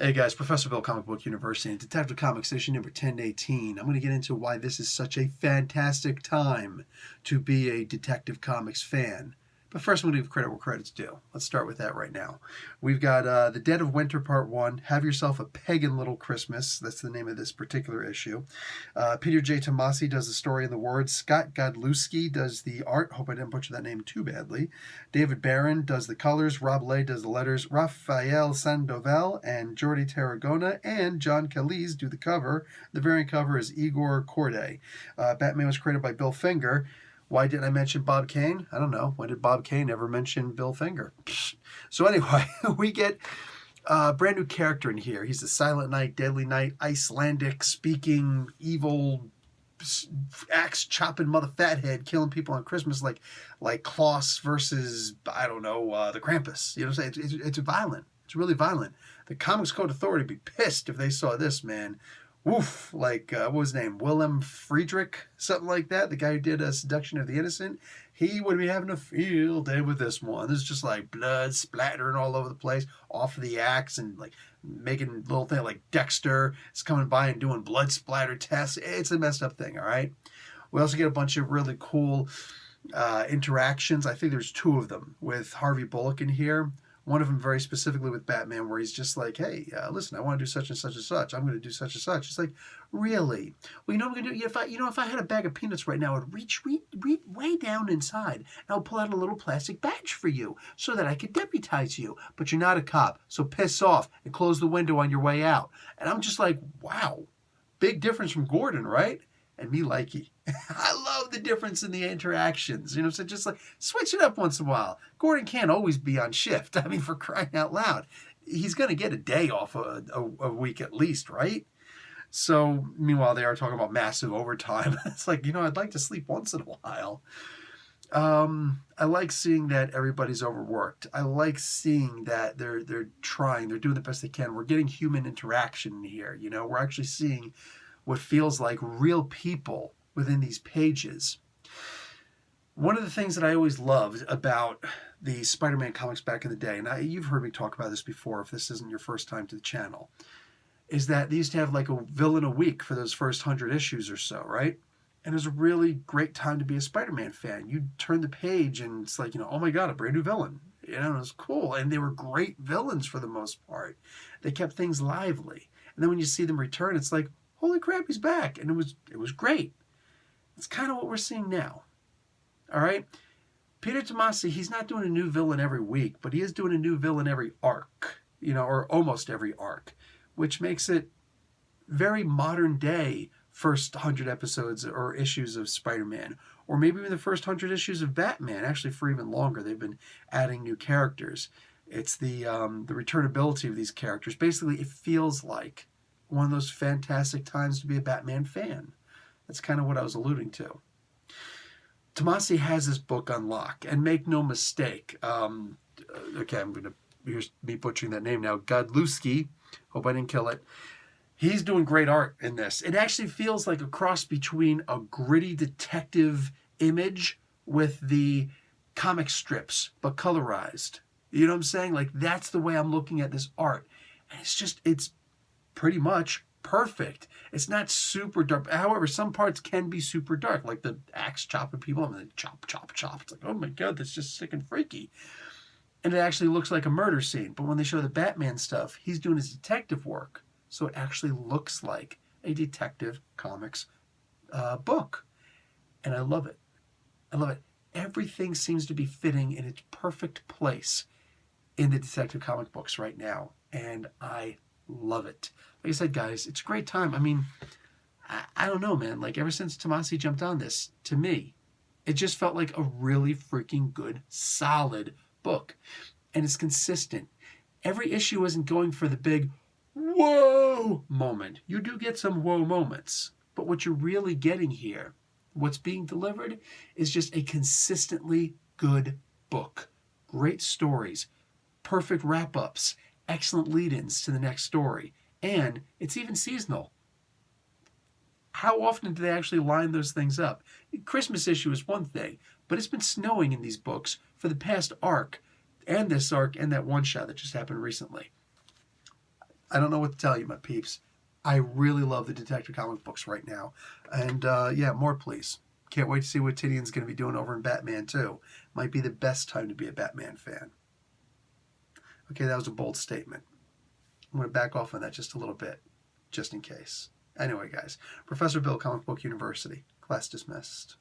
Hey guys, Professor Bill, Comic Book University, and Detective Comics issue number 1018. I'm going to get into why this is such a fantastic time to be a Detective Comics fan. But first, I'm going to give credit where credit's due. Let's start with that right now. We've got The Dead of Winter Part 1, Have Yourself a Pagan Little Christmas. That's the name of this particular issue. Peter J. Tomasi does the story and the words. Scott Godlewski does the art. Hope I didn't butcher that name too badly. David Barron does the colors. Rob Lay does the letters. Rafael Sandoval and Jordi Tarragona and John Calise do the cover. The variant cover is Igor Corday. Batman was created by Bill Finger. Why didn't I mention Bob Kane? I don't know. When did Bob Kane ever mention Bill Finger? So anyway, we get a brand new character in here. He's a Silent Night, Deadly Night, Icelandic speaking, evil, axe chopping mother fathead killing people on Christmas like Klaus versus, I don't know, the Krampus. You know what I'm saying? It's violent. It's really violent. The Comics Code Authority would be pissed if they saw this, man. Woof, like, what was his name? Willem Friedrich, something like that. The guy who did Seduction of the Innocent. He would be having a field day with this one. This is just like blood splattering all over the place, off of the axe, and like making little thing like Dexter is coming by and doing blood splatter tests. It's a messed up thing, all right? We also get a bunch of really cool interactions. I think there's two of them with Harvey Bullock in here. One of them very specifically with Batman, where he's just like, hey, listen, I want to do such and such and such. I'm going to do such and such. It's like, really? Well, you know what I'm going to do? If I had a bag of peanuts right now, I'd reach way down inside, and I'll pull out a little plastic badge for you so that I could deputize you. But you're not a cop, so piss off and close the window on your way out. And I'm just like, wow, big difference from Gordon, right? And me likey. I love the difference in the interactions. You know, so just like switch it up once in a while. Gordon can't always be on shift. I mean, for crying out loud. He's going to get a day off a week at least, right? So, meanwhile, they are talking about massive overtime. It's like, I'd like to sleep once in a while. I like seeing that everybody's overworked. I like seeing that they're trying, they're doing the best they can. We're getting human interaction here. We're actually seeing what feels like real people within these pages. One of the things that I always loved about the Spider-Man comics back in the day, and you've heard me talk about this before if this isn't your first time to the channel, is that they used to have like a villain a week for those first 100 issues or so, right? And it was a really great time to be a Spider-Man fan. You turn the page and it's like, oh my God, a brand new villain. It was cool. And they were great villains for the most part. They kept things lively. And then when you see them return, it's like, holy crap, he's back. And it was great. It's kind of what we're seeing now. All right? Peter Tomasi, he's not doing a new villain every week, but he is doing a new villain every arc, or almost every arc, which makes it very modern day first 100 episodes or issues of Spider-Man, or maybe even the first 100 issues of Batman, actually for even longer. They've been adding new characters. It's the returnability of these characters. Basically, it feels like one of those fantastic times to be a Batman fan. That's kind of what I was alluding to. Tomasi has this book on lock, and make no mistake. Okay, here's me butchering that name now. Godlewski, hope I didn't kill it. He's doing great art in this. It actually feels like a cross between a gritty detective image with the comic strips, but colorized. You know what I'm saying? Like, that's the way I'm looking at this art. And it's pretty much perfect. It's not super dark. However, some parts can be super dark, like the axe chopping people. I mean, chop, chop, chop. It's like, oh my God, that's just sick and freaky. And it actually looks like a murder scene. But when they show the Batman stuff, he's doing his detective work. So it actually looks like a Detective Comics book. And I love it. I love it. Everything seems to be fitting in its perfect place in the Detective comic books right now. And I love it. Like I said, guys, it's a great time. I mean, I don't know, man. Like, ever since Tomasi jumped on this, to me, it just felt like a really freaking good, solid book. And it's consistent. Every issue isn't going for the big, whoa moment. You do get some whoa moments. But what you're really getting here, what's being delivered, is just a consistently good book. Great stories, perfect wrap-ups, excellent lead-ins to the next story. And it's even seasonal. How often do they actually line those things up? Christmas issue is one thing, but it's been snowing in these books for the past arc, and this arc, and that one shot that just happened recently. I don't know what to tell you, my peeps. I really love the Detective comic books right now. And yeah, more please. Can't wait to see what Tinian's going to be doing over in Batman 2. Might be the best time to be a Batman fan. Okay, that was a bold statement. I'm going to back off on that just a little bit, just in case. Anyway, guys, Professor Bill, Comic Book University. Class dismissed.